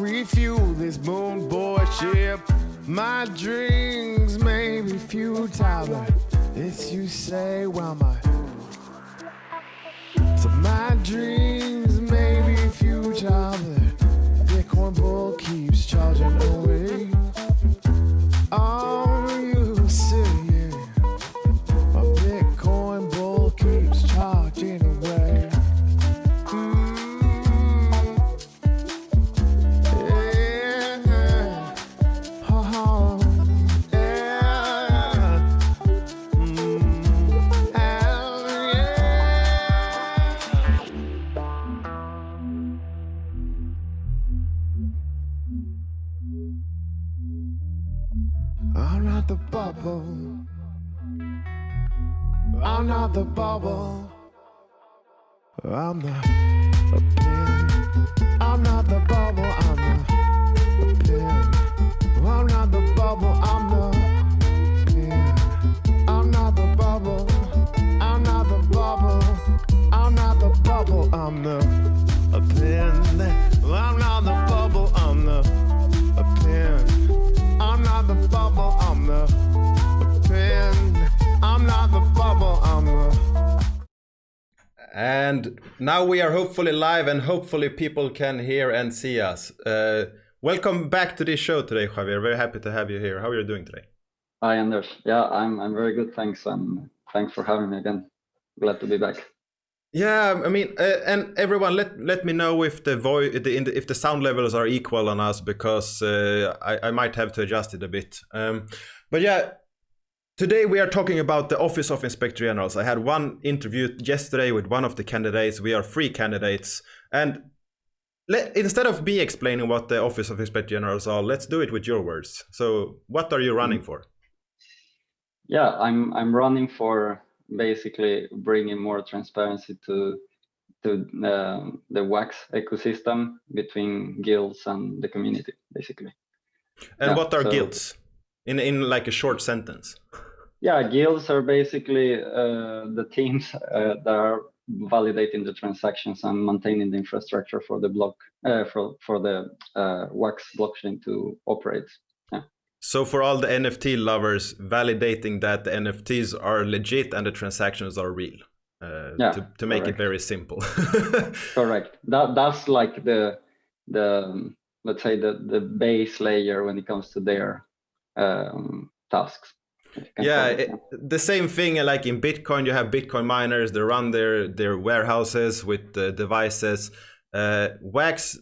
refuel this moon boy ship. My dreams may be futile, but it's you say, well, my dreams may be futile, but Bitcoin bull keeps charging away. Oh, you see, my Bitcoin bull keeps charging away. I'm not the bubble. I'm not the bubble. I'm the pin. I'm not the bubble. I'm the pin. I'm not the bubble. I'm the pin. I'm not the bubble. I'm not the bubble. I'm not the bubble. I'm the pin. I'm not the bubble. I'm the pin. I'm not the bubble, I'm the pin. I'm not the bubble, I'm the... And now we are hopefully live and hopefully people can hear and see us. Welcome back to this show today, Javier. Very happy to have you here. How are you doing today? Hi, Anders. Yeah, I'm very good, thanks. And thanks for having me again. Glad to be back. Yeah, I mean, and everyone, let me know if if the sound levels are equal on us, because I might have to adjust it a bit. But yeah, today we are talking about the Office of Inspector Generals. I had one interview yesterday with one of the candidates. We are 3 candidates, and instead of me explaining what the Office of Inspector Generals are, let's do it with your words. So, what are you running for? Yeah, I'm running for basically bringing more transparency to the wax ecosystem between guilds and the community, basically. And yeah, what are guilds? In like a short sentence. Yeah, guilds are basically the teams that are validating the transactions and maintaining the infrastructure for the block for the wax blockchain to operate. Yeah. So for all the NFT lovers, validating that the NFTs are legit and the transactions are real. To make it very simple. Correct. That's like the let's say the base layer when it comes to their tasks. Yeah, the same thing like in Bitcoin. You have Bitcoin miners. They run their warehouses with devices. Wax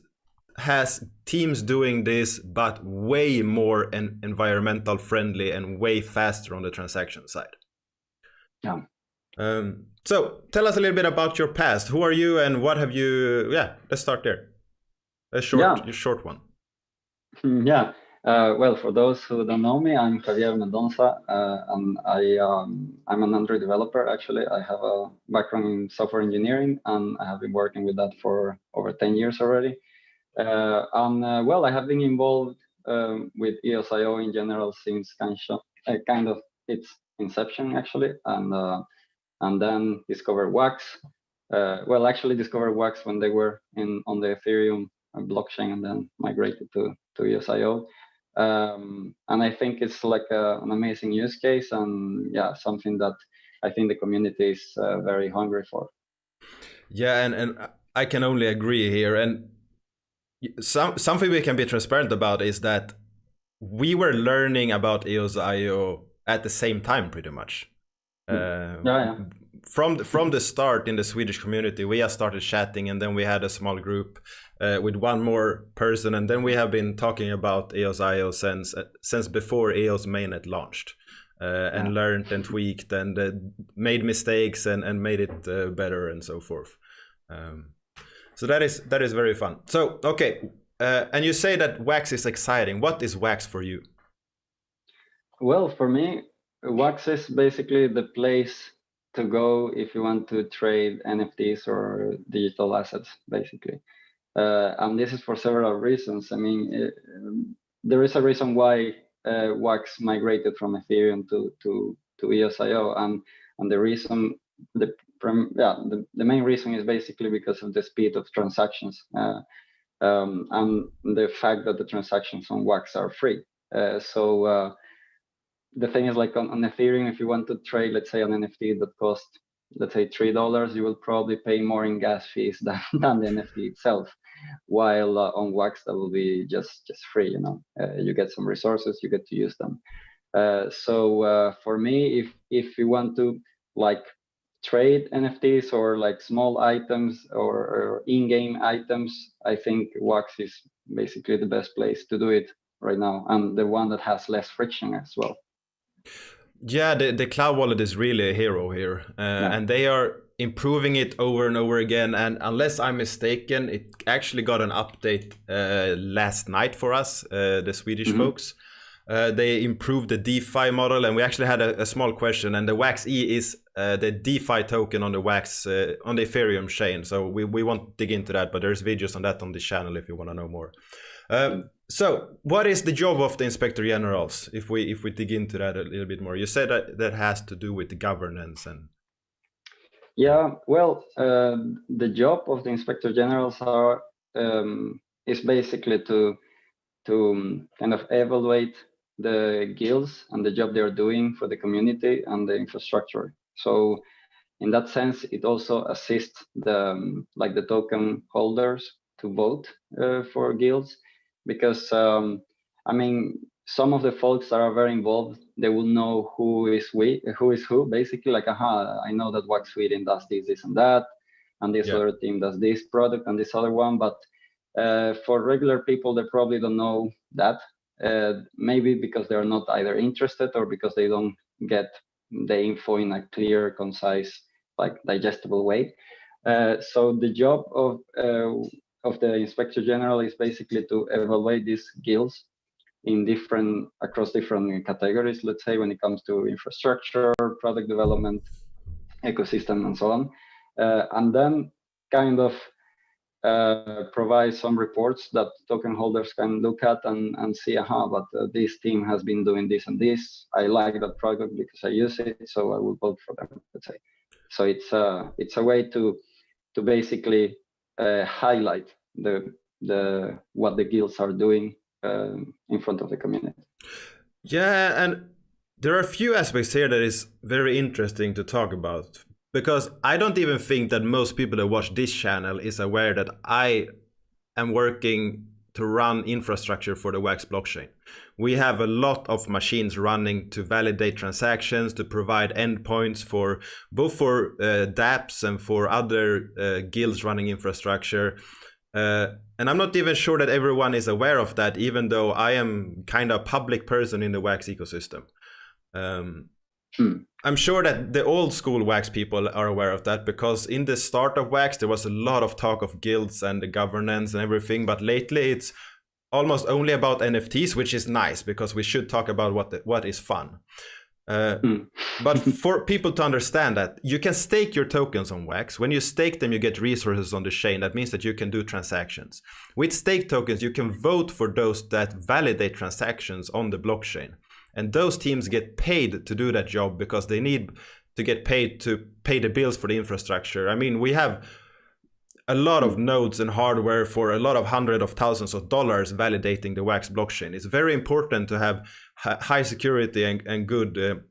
has teams doing this, but way more environmental friendly and way faster on the transaction side. Yeah. So tell us a little bit about your past. Who are you and what have you? Yeah, let's start there. A short one. Yeah. Well, for those who don't know me, I'm Javier Mendonça, and I'm an Android developer. Actually, I have a background in software engineering, and I have been working with that for over 10 years already. Well, I have been involved with EOS.io in general since kind of its inception, actually, and then discovered Wax. Well, actually discovered Wax when they were on the Ethereum blockchain, and then migrated to EOS.io. And I think it's like an amazing use case, and yeah, something that I think the community is very hungry for. Yeah, and I can only agree here. And something we can be transparent about is that we were learning about EOS.io at the same time, pretty much. From the start in the Swedish community, we have started chatting, and then we had a small group with one more person, and then we have been talking about EOS.io since before EOS mainnet launched, and learned and tweaked and made mistakes and made it better and so forth. So that is very fun. So okay, and you say that Wax is exciting. What is Wax for you? Well, for me, Wax is basically the place to go if you want to trade NFTs or digital assets, basically. And this is for several reasons. I mean, there is a reason why Wax migrated from Ethereum to EOS.io, and the reason, the main reason is basically because of the speed of transactions. and the fact that the transactions on Wax are free. So the thing is, like on Ethereum, if you want to trade, let's say, an NFT that costs, let's say, $3, you will probably pay more in gas fees than the NFT itself. While on Wax, that will be just free. You get some resources, you get to use them. So for me, if you want to like trade NFTs or like small items or in-game items, I think Wax is basically the best place to do it right now, and the one that has less friction as well. Yeah, the cloud wallet is really a hero here, and they are improving it over and over again. And unless I'm mistaken, it actually got an update last night for us, the Swedish folks. They improved the DeFi model, and we actually had a small question. And the Wax E is the DeFi token on the Wax on the Ethereum chain. So we won't dig into that, but there's videos on that on the channel if you want to know more. So what is the job of the Inspector Generals? If we dig into that a little bit more, you said that has to do with the governance and. Yeah, well, the job of the Inspector Generals is basically to kind of evaluate the guilds and the job they're doing for the community and the infrastructure. So in that sense, it also assists the token holders to vote for guilds, because I mean, some of the folks that are very involved, they will know who is who, basically, like, I know that Wax Sweden does this and that, and this other team does this product and this other one, but for regular people, they probably don't know that, maybe because they're not either interested or because they don't get the info in a clear, concise, like digestible way. So the job of the Inspector General is basically to evaluate these guilds across different categories, let's say, when it comes to infrastructure, product development, ecosystem, and so on, and then kind of provide some reports that token holders can look at and see, but this team has been doing this and this. I like that product because I use it, so I will vote for them, let's say. So it's a way to basically highlight what the guilds are doing in front of the community. Yeah, and there are a few aspects here that is very interesting to talk about, because I don't even think that most people that watch this channel is aware that I am working to run infrastructure for the Wax blockchain. We have a lot of machines running to validate transactions, to provide endpoints for both for dApps and for other guilds running infrastructure. And I'm not even sure that everyone is aware of that, even though I am kind of a public person in the Wax ecosystem. I'm sure that the old school Wax people are aware of that, because in the start of Wax, there was a lot of talk of guilds and the governance and everything. But lately, it's almost only about NFTs, which is nice, because we should talk about what is fun. But for people to understand that you can stake your tokens on Wax. When you stake them, you get resources on the chain. That means that you can do transactions. With stake tokens, you can vote for those that validate transactions on the blockchain. And those teams get paid to do that job because they need to get paid to pay the bills for the infrastructure. I mean, we have a lot of nodes and hardware for a lot of hundreds of thousands of dollars validating the Wax blockchain. It's very important to have high security and good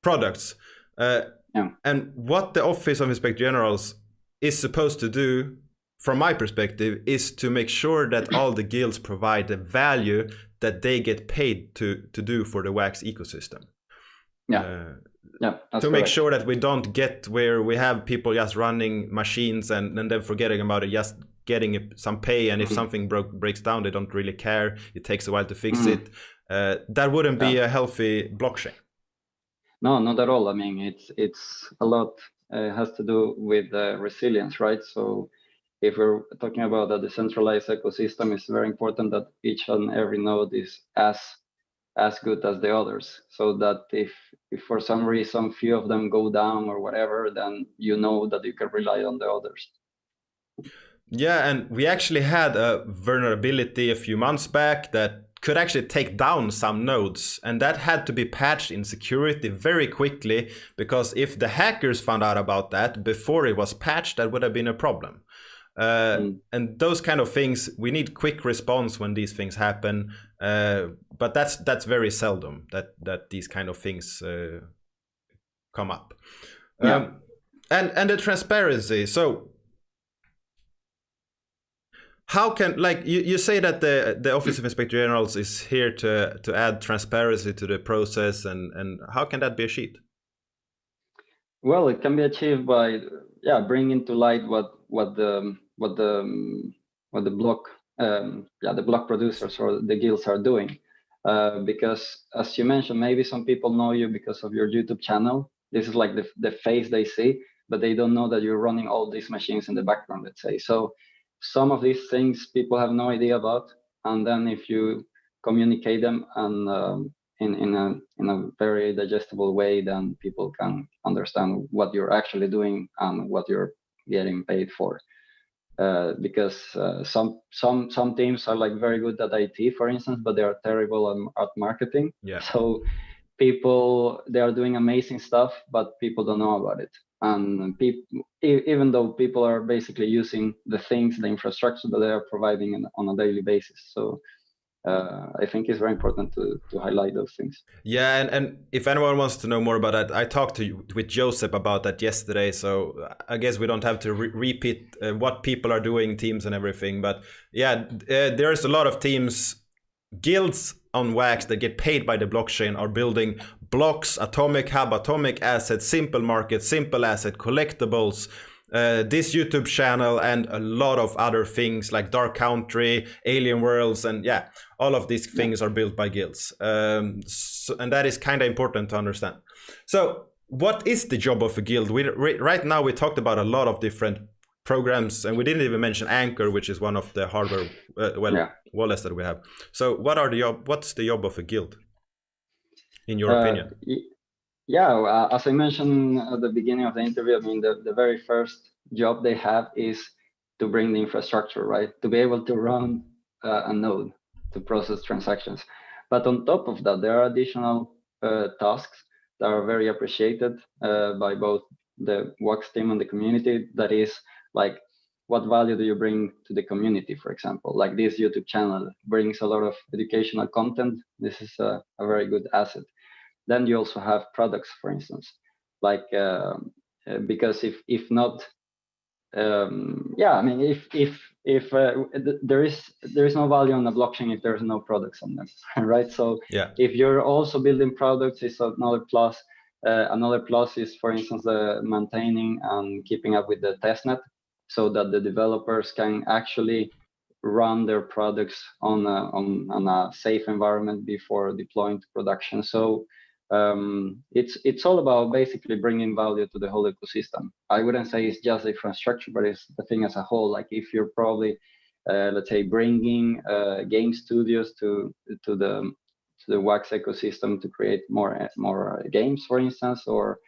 products. And what the Office of Inspector Generals is supposed to do, from my perspective, is to make sure that all the guilds provide the value that they get paid to do for the Wax ecosystem. To make sure that we don't get where we have people just running machines and then forgetting about it, just getting some pay, and if something breaks down, they don't really care. It takes a while to fix it. That wouldn't be a healthy blockchain. No, not at all. I mean, it's a lot has to do with resilience, right? So if we're talking about a decentralized ecosystem, it's very important that each and every node is as good as the others, so that if for some reason few of them go down or whatever, then you know that you can rely on the others. Yeah, and we actually had a vulnerability a few months back that could actually take down some nodes, and that had to be patched in security very quickly, because if the hackers found out about that before it was patched, that would have been a problem. And those kind of things, we need quick response when these things happen, but that's very seldom that these kind of things come up. And the transparency. So how can, like you say that the Office of Inspector Generals is here to add transparency to the process, and how can that be achieved? Well, it can be achieved by bringing to light what the block the block producers or the guilds are doing, because as you mentioned, maybe some people know you because of your YouTube channel. This is like the face they see, but they don't know that you're running all these machines in the background, let's say. So some of these things people have no idea about, and then if you communicate them and in a very digestible way, then people can understand what you're actually doing and what you're getting paid for. Because some teams are like very good at IT, for instance, but they are terrible at marketing. So they are doing amazing stuff, but people don't know about it. And even though people are basically using the infrastructure that they are providing on a daily basis. So I think it's very important to highlight those things. Yeah, and if anyone wants to know more about that, I talked with Joseph about that yesterday. So I guess we don't have to repeat what people are doing, teams and everything. But yeah, there's a lot of teams, guilds on Wax that get paid by the blockchain are building blocks, atomic hub, atomic asset, simple market, simple asset, collectibles, this YouTube channel, and a lot of other things like Dark Country, Alien Worlds, and yeah, all of these things are built by guilds. And that is kind of important to understand. So what is the job of a guild? Right now we talked about a lot of different programs, and we didn't even mention Anchor, which is one of the hardware wallets that we have. So what's the job of a guild, in your opinion? Yeah, as I mentioned at the beginning of the interview, I mean, the very first job they have is to bring the infrastructure, right? To be able to run a node to process transactions. But on top of that, there are additional tasks that are very appreciated by both the Wax team and the community. That is, like, what value do you bring to the community, for example? Like this YouTube channel brings a lot of educational content. This is a very good asset. Then you also have products, for instance, like because if not, I mean, if there is no value on the blockchain if there's no products on them, right? So if you're also building products, it's another plus. Another plus is, for instance, maintaining and keeping up with the testnet, so that the developers can actually run their products on a safe environment before deploying to production. So it's all about basically bringing value to the whole ecosystem. I wouldn't say it's just infrastructure, but it's the thing as a whole. Like if you're probably, let's say, bringing game studios to the Wax ecosystem to create more games, for instance, or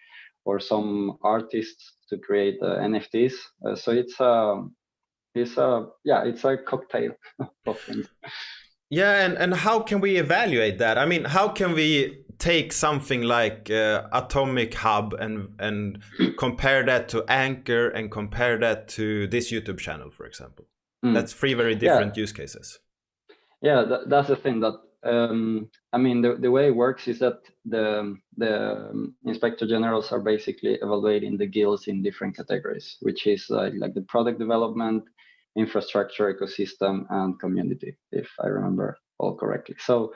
some artists to create NFTs. So it's a cocktail of things. Yeah, and how can we evaluate that? I mean, how can we take something like Atomic Hub and compare that to Anchor and compare that to this YouTube channel, for example? That's three very different use cases. Yeah, that's the thing that I mean, the way it works is that the inspector generals are basically evaluating the guilds in different categories, which is like the product development, infrastructure, ecosystem, and community, if I remember all correctly. So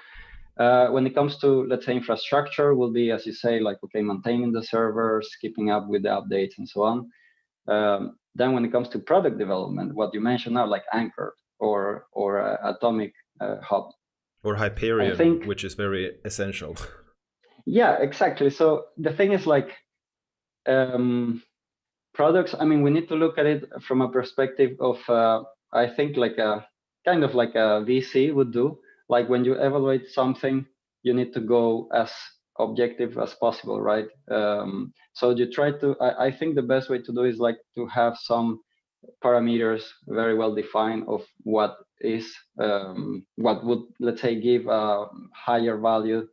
when it comes to, let's say, infrastructure, will be, as you say, like, okay, maintaining the servers, keeping up with the updates and so on. Then when it comes to product development, what you mentioned now, like Anchor or Atomic Hub. Or Hyperion, which is very essential. Yeah, exactly. So the thing is, like, products, I mean, we need to look at it from a perspective of, I think, like a kind of like a VC would do. Like when you evaluate something, you need to go as objective as possible, right? So you try to, I think the best way to do is like to have some parameters very well defined of what is, what would, let's say, give a higher value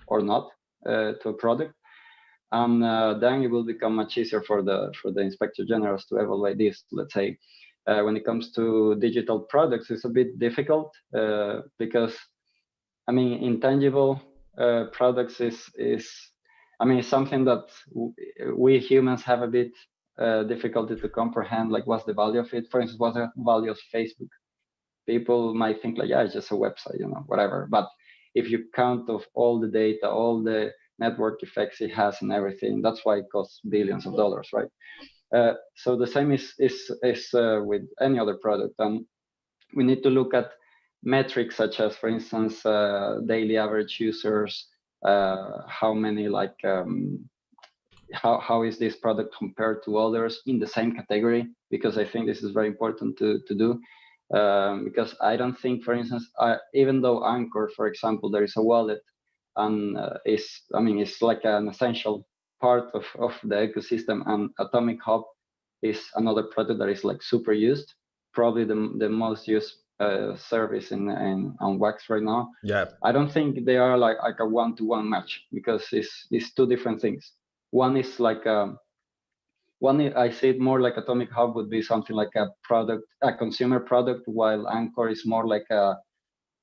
or not to a product. And then it will become much easier for the inspector generals to evaluate this. Let's say, when it comes to digital products, it's a bit difficult because, I mean, intangible products is something that we humans have a bit difficulty to comprehend. Like, what's the value of it? For instance, what's the value of Facebook? People might think like, yeah, it's just a website, whatever. But if you count of all the data, all the network effects it has and everything, that's why it costs billions of dollars, right? So the same is with any other product, and we need to look at metrics such as, for instance, daily average users, how many how is this product compared to others in the same category, because I think this is very important to do. Because I don't think, for instance, even though Anchor, for example, there is a wallet, and it's like an essential part of the ecosystem, and Atomic Hub is another product that is like super used, probably the most used service on Wax right now. Yeah, I don't think they are like a one-to-one match, because it's two different things. One is like I see it more like Atomic Hub would be something like a consumer product, while Anchor is more like a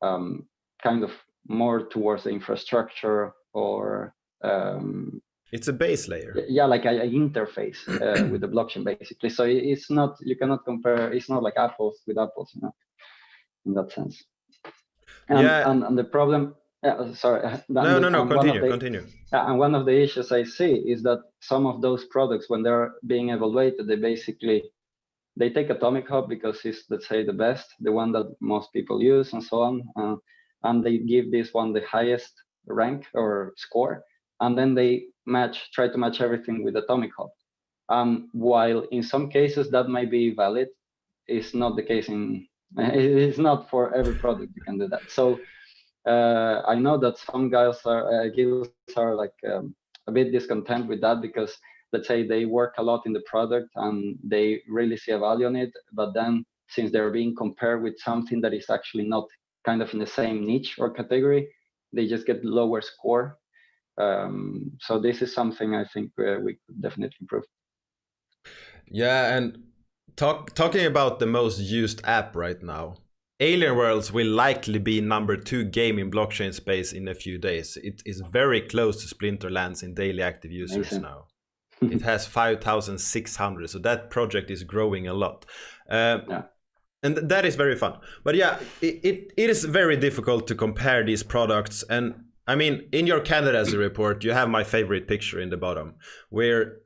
kind of more towards the infrastructure, or it's a base layer. Yeah, like an interface with the blockchain, basically. So it's not, you cannot compare. It's not like apples with apples, in that sense. And the problem. Sorry. No. Continue. And one of the issues I see is that some of those products, when they're being evaluated, they take Atomic Hub because it's, let's say, the best, the one that most people use, and so on, and they give this one the highest rank or score, and then they try to match everything with Atomic Hub. While in some cases that might be valid, it's not the case it's not for every product you can do that. So I know that some guilds are like a bit discontent with that, because let's say they work a lot in the product and they really see a value on it, but then since they're being compared with something that is actually not kind of in the same niche or category, they just get lower score. So this is something I think we could definitely improve. Yeah, and talking about the most used app right now, Alien Worlds will likely be number 2 game in blockchain space in a few days. It is very close to Splinterlands in daily active users now. It has 5,600, so that project is growing a lot. And that is very fun. But yeah, it is very difficult to compare these products. And I mean, in your candidacy report, you have my favorite picture in the bottom, where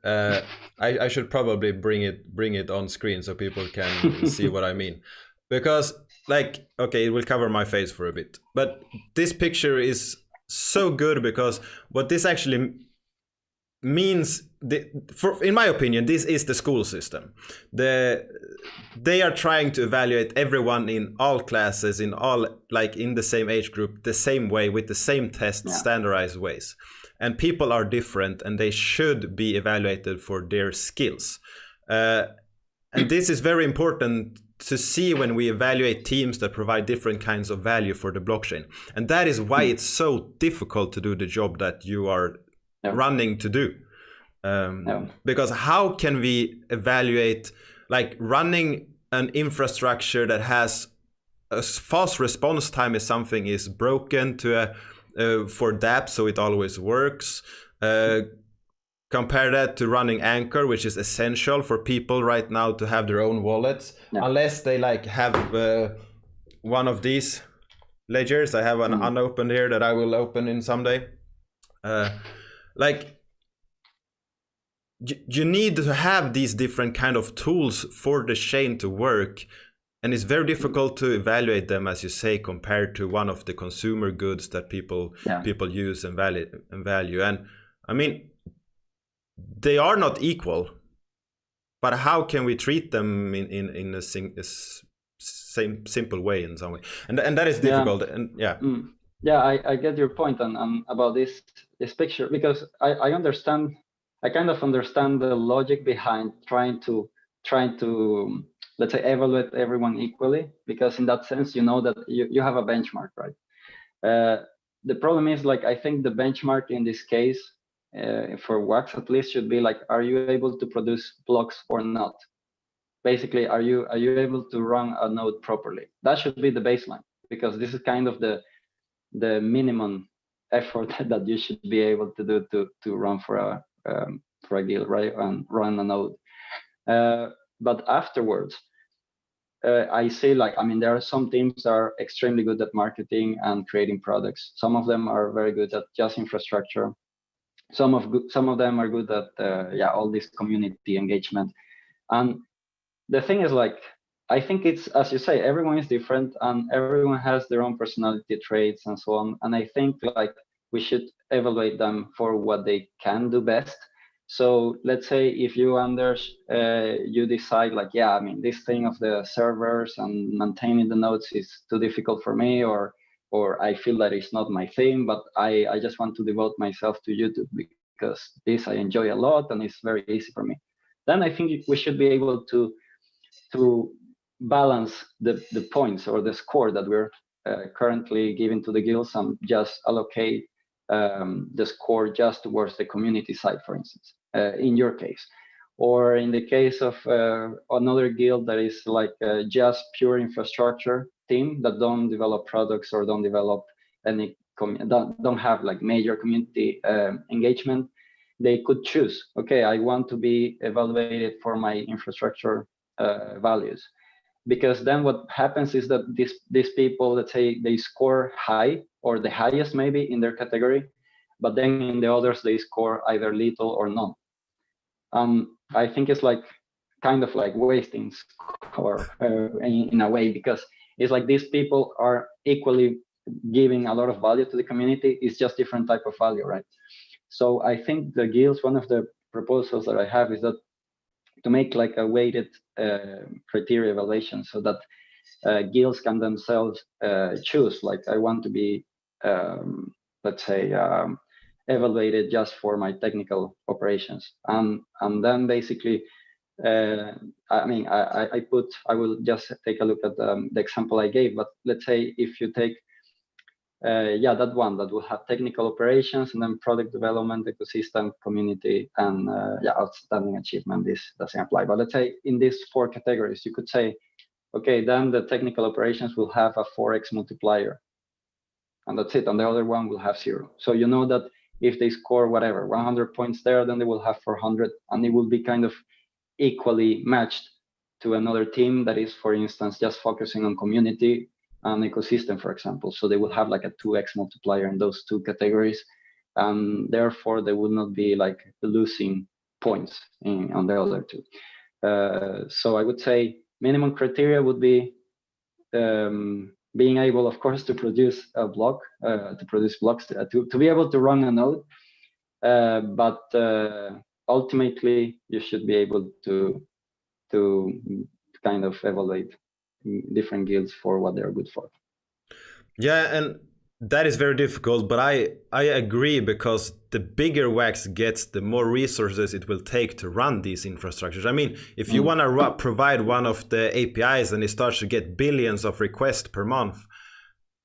I should probably bring it on screen so people can see what I mean. Because, like, okay, it will cover my face for a bit. But this picture is so good, because what this actually means, in my opinion, this is the school system. They are trying to evaluate everyone in all classes, in the same age group, the same way, with the same tests, standardized ways. And people are different, and they should be evaluated for their skills. And this is very important to see when we evaluate teams that provide different kinds of value for the blockchain. And that is why it's so difficult to do the job that you are running to do. Because how can we evaluate, like, running an infrastructure that has a fast response time if something is broken for dApp, so it always works. Compare that to running Anchor, which is essential for people right now to have their own wallets, unless they have one of these ledgers. I have an unopened here that I will open in someday. You need to have these different kind of tools for the chain to work, and it's very difficult to evaluate them, as you say, compared to one of the consumer goods that people use and value. And I mean, they are not equal, but how can we treat them in a same simple way, in some way? And that is difficult. I get your point on about this picture, because I understand. I kind of understand the logic behind trying to let's say evaluate everyone equally, because in that sense, you know that you have a benchmark, right? The problem is, like, I think the benchmark in this case for Wax at least should be like, are you able to produce blocks or not? basically, are you able to run a node properly? That should be the baseline, because this is kind of the minimum effort that you should be able to do to run for a guild, right? And run a node. But afterwards, I say, like, I mean, there are some teams that are extremely good at marketing and creating products. Some of them are very good at just infrastructure. Some of them are good at all this community engagement. And the thing is, like, I think it's, as you say, everyone is different and everyone has their own personality traits and so on. And I think, like, we should evaluate them for what they can do best. So let's say if you, Anders, you decide, like, yeah, I mean, this thing of the servers and maintaining the nodes is too difficult for me, or I feel that it's not my thing, but I just want to devote myself to YouTube because this I enjoy a lot and it's very easy for me. Then I think we should be able to balance the points or the score that we're currently giving to the guilds and just allocate the score just towards the community side, for instance, in your case. Or in the case of another guild that is like just pure infrastructure team that don't develop products or don't develop any, don't have like major community engagement, they could choose, okay, I want to be evaluated for my infrastructure values. Because then what happens is that these people, let's say, they score high or the highest maybe in their category, but then in the others they score either little or none. I think it's like kind of like wasting score in a way, because it's like these people are equally giving a lot of value to the community. It's just different type of value, right? So I think the guilds, one of the proposals that I have is that to make like a weighted criteria evaluation, so that guilds can themselves choose, like, I want to be, let's say, evaluated just for my technical operations, and then basically, I mean, I will just take a look at the example I gave. But let's say if you take that one that will have technical operations and then product development, ecosystem, community, and outstanding achievement, this doesn't apply. But let's say in these 4 categories, you could say, okay, then the technical operations will have a 4x multiplier, and that's it. And the other one will have 0. So you know that if they score whatever 100 points there, then they will have 400, and it will be kind of equally matched to another team that is, for instance, just focusing on community and ecosystem, for example. So they will have like a 2x multiplier in those 2 categories, and therefore they will not be like losing points on the other 2. So I would say minimum criteria would be being able, of course, to produce a block, to produce blocks, to be able to run a node, but ultimately you should be able to kind of evaluate different guilds for what they're good for. Yeah, and that is very difficult, but I agree, because the bigger Wax gets, the more resources it will take to run these infrastructures. I mean, if you want to provide one of the APIs and it starts to get billions of requests per month,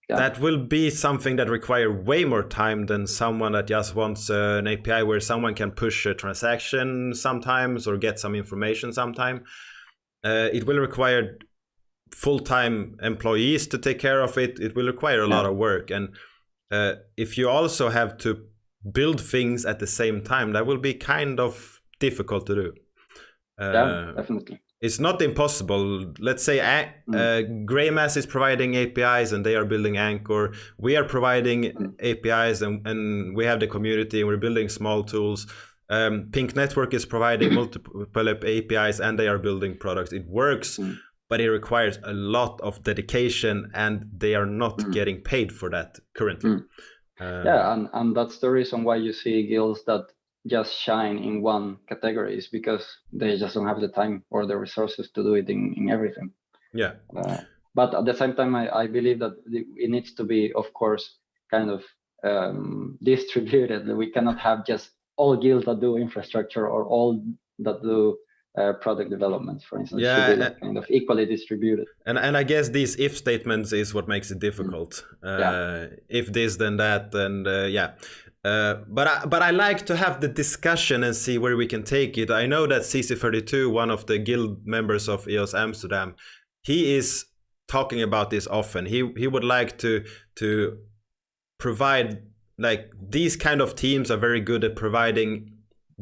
that will be something that require way more time than someone that just wants an API where someone can push a transaction sometimes or get some information sometime. It will require full-time employees to take care of it. It will require a lot of work, and if you also have to build things at the same time, that will be kind of difficult to do. Definitely. It's not impossible. Let's say Greymass is providing APIs and they are building Anchor. We are providing APIs and we have the community and we're building small tools. Pink Network is providing multiple APIs and they are building products. It works, but it requires a lot of dedication and they are not getting paid for that currently. And that's the reason why you see guilds that just shine in one category, is because they just don't have the time or the resources to do it in everything. But at the same time, I believe that it needs to be, of course, kind of distributed. We cannot have just all guilds that do infrastructure or all that do product development, for instance. It should be like kind of equally distributed. And I guess these if statements is what makes it difficult. If this, then that, and But I like to have the discussion and see where we can take it. I know that CC32, one of the guild members of EOS Amsterdam, he is talking about this often. He would like to provide, like, these kind of teams are very good at providing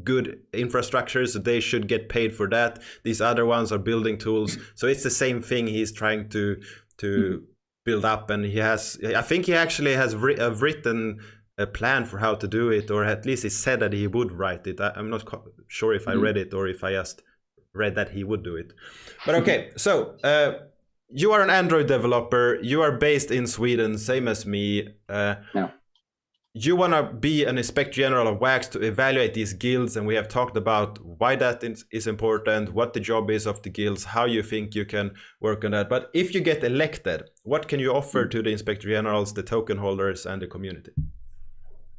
good infrastructure, so they should get paid for that. These other ones are building tools, so it's the same thing he's trying to build up, and I think he actually has written a plan for how to do it, or at least he said that he would write it. I'm not sure if I read it or if I just read that he would do it. But okay, so you are an Android developer, you are based in Sweden, same as me. Yeah. You want to be an inspector general of WAX to evaluate these guilds, and we have talked about why that is important, what the job is of the guilds, how you think you can work on that. But if you get elected, what can you offer to the inspector generals, the token holders, and the community?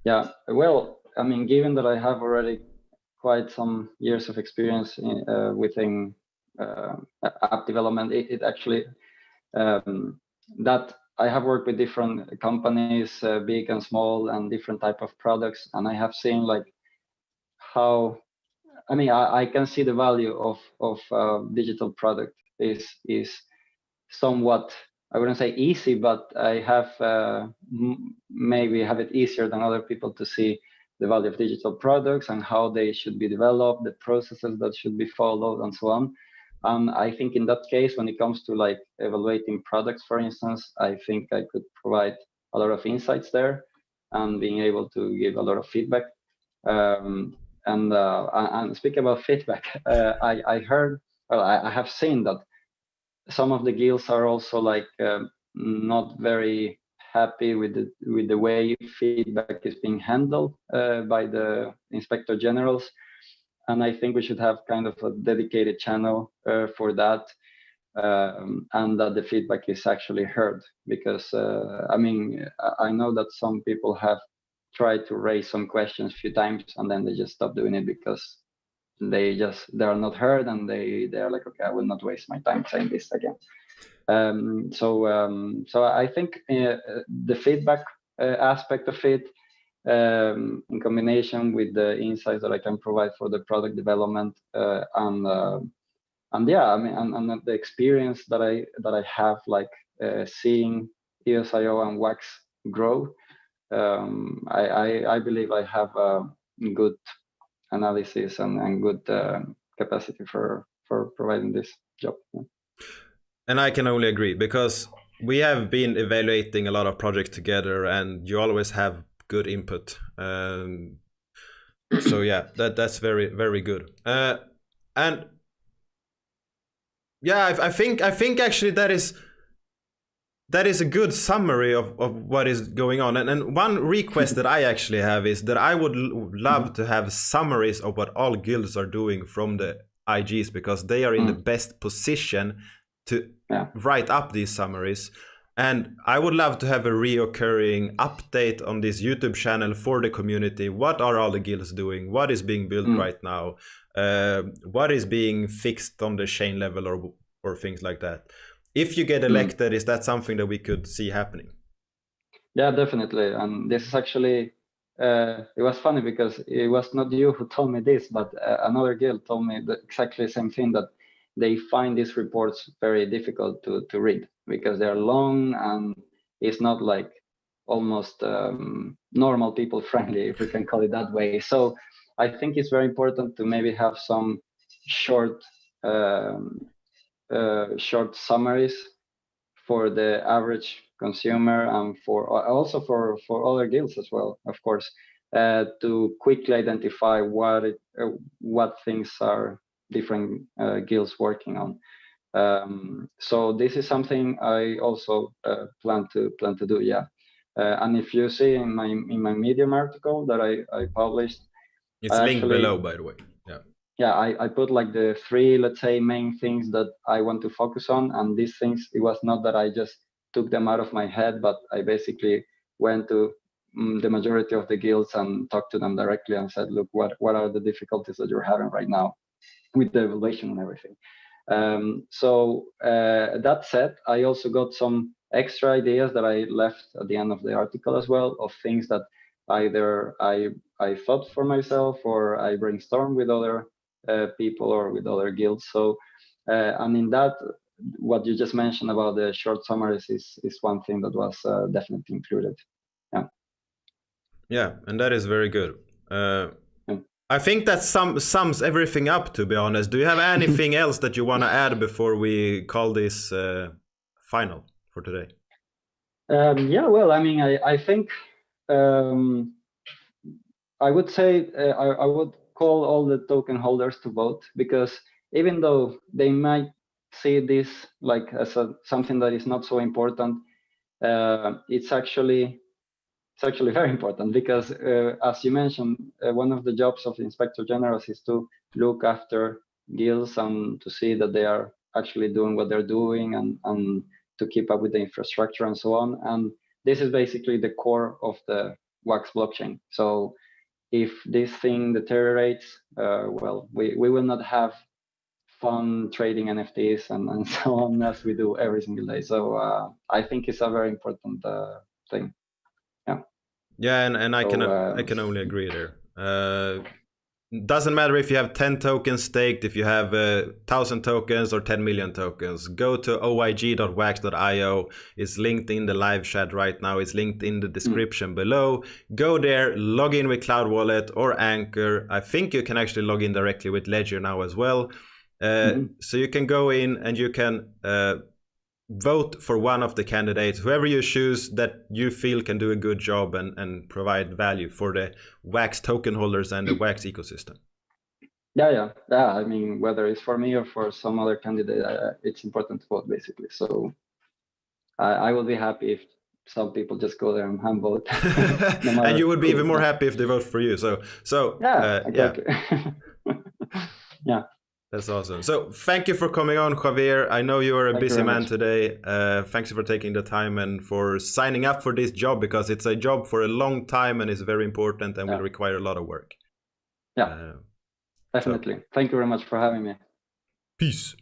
Yeah, well, I mean, given that I have already quite some years of experience within app development, it actually that I have worked with different companies, big and small, and different type of products, and I have seen like how, I mean, I can see the value of digital product is somewhat, I wouldn't say easy, but I have maybe have it easier than other people to see the value of digital products and how they should be developed, the processes that should be followed, and so on. And I think in that case, when it comes to like evaluating products, for instance, I think I could provide a lot of insights there and being able to give a lot of feedback. And speaking about feedback, I heard, well, I have seen that some of the guilds are also like not very happy with the way feedback is being handled by the inspector generals, and I think we should have kind of a dedicated channel for that, and that the feedback is actually heard, because I mean, I know that some people have tried to raise some questions a few times and then they just stop doing it because they are not heard, and they are like, okay, I will not waste my time saying this again. So I think the feedback aspect of it, in combination with the insights that I can provide for the product development, and yeah, I mean, and the experience that I have, like seeing EOS.io and WAX grow, I believe I have a good analysis and good capacity for providing this job. Yeah. And I can only agree, because we have been evaluating a lot of projects together, and you always have good input. So yeah, that's very, very good. And yeah, I think actually that is a good summary of what is going on. And one request that I actually have is that I would love to have summaries of what all guilds are doing from the IGs, because they are in the best position to write up these summaries. And I would love to have a reoccurring update on this YouTube channel for the community. What are all the guilds doing? What is being built right now? What is being fixed on the chain level, or things like that? If you get elected, is that something that we could see happening? Yeah, definitely. And this is actually, it was funny because it was not you who told me this, but another guild told me exactly the same thing, that they find these reports very difficult to read because they're long and it's not like almost normal people friendly, if we can call it that way. So I think it's very important to maybe have some short summaries for the average consumer, and for also for other guilds as well, of course, to quickly identify what things are different guilds working on. So this is something I also plan to do. Yeah, and if you see in my Medium article that I published, it's linked below, by the way. Yeah, I put like the 3, let's say, main things that I want to focus on. And these things, it was not that I just took them out of my head, but I basically went to the majority of the guilds and talked to them directly and said, look, what are the difficulties that you're having right now with the evaluation and everything? So that said, I also got some extra ideas that I left at the end of the article as well, of things that either I thought for myself or I brainstormed with other people or with other guilds. So and in that, what you just mentioned about the short summaries is one thing that was definitely included. Yeah. Yeah, and that is very good. Yeah. I think that sums everything up, to be honest. Do you have anything else that you want to add before we call this final for today? Yeah, well, I mean, I think I would say I would call all the token holders to vote, because even though they might see this like as something that is not so important, it's actually very important, because as you mentioned, one of the jobs of the Inspector Generals is to look after guilds and to see that they are actually doing what they're doing, and to keep up with the infrastructure and so on. And this is basically the core of the Wax blockchain. So if this thing deteriorates, well, we will not have fun trading NFTs and so on as we do every single day. So I think it's a very important thing. Yeah, and I can only agree there. Doesn't matter if you have 10 tokens staked, if you have 1,000 tokens or 10 million tokens. Go to oig.wax.io. It's linked in the live chat right now. It's linked in the description below. Go there, log in with Cloud Wallet or Anchor. I think you can actually log in directly with Ledger now as well. So you can go in and you can vote for one of the candidates, whoever you choose that you feel can do a good job and provide value for the Wax token holders and the Wax ecosystem. Yeah. I mean, whether it's for me or for some other candidate, it's important to vote, basically. So I will be happy if some people just go there and vote. No, and you would be even more happy if they vote for you. So yeah, exactly. Yeah. That's awesome. So thank you for coming on, Javier. I know you are a busy man today. Thanks for taking the time and for signing up for this job, because it's a job for a long time and is very important and will require a lot of work. Yeah, definitely. Thank you very much for having me. Peace.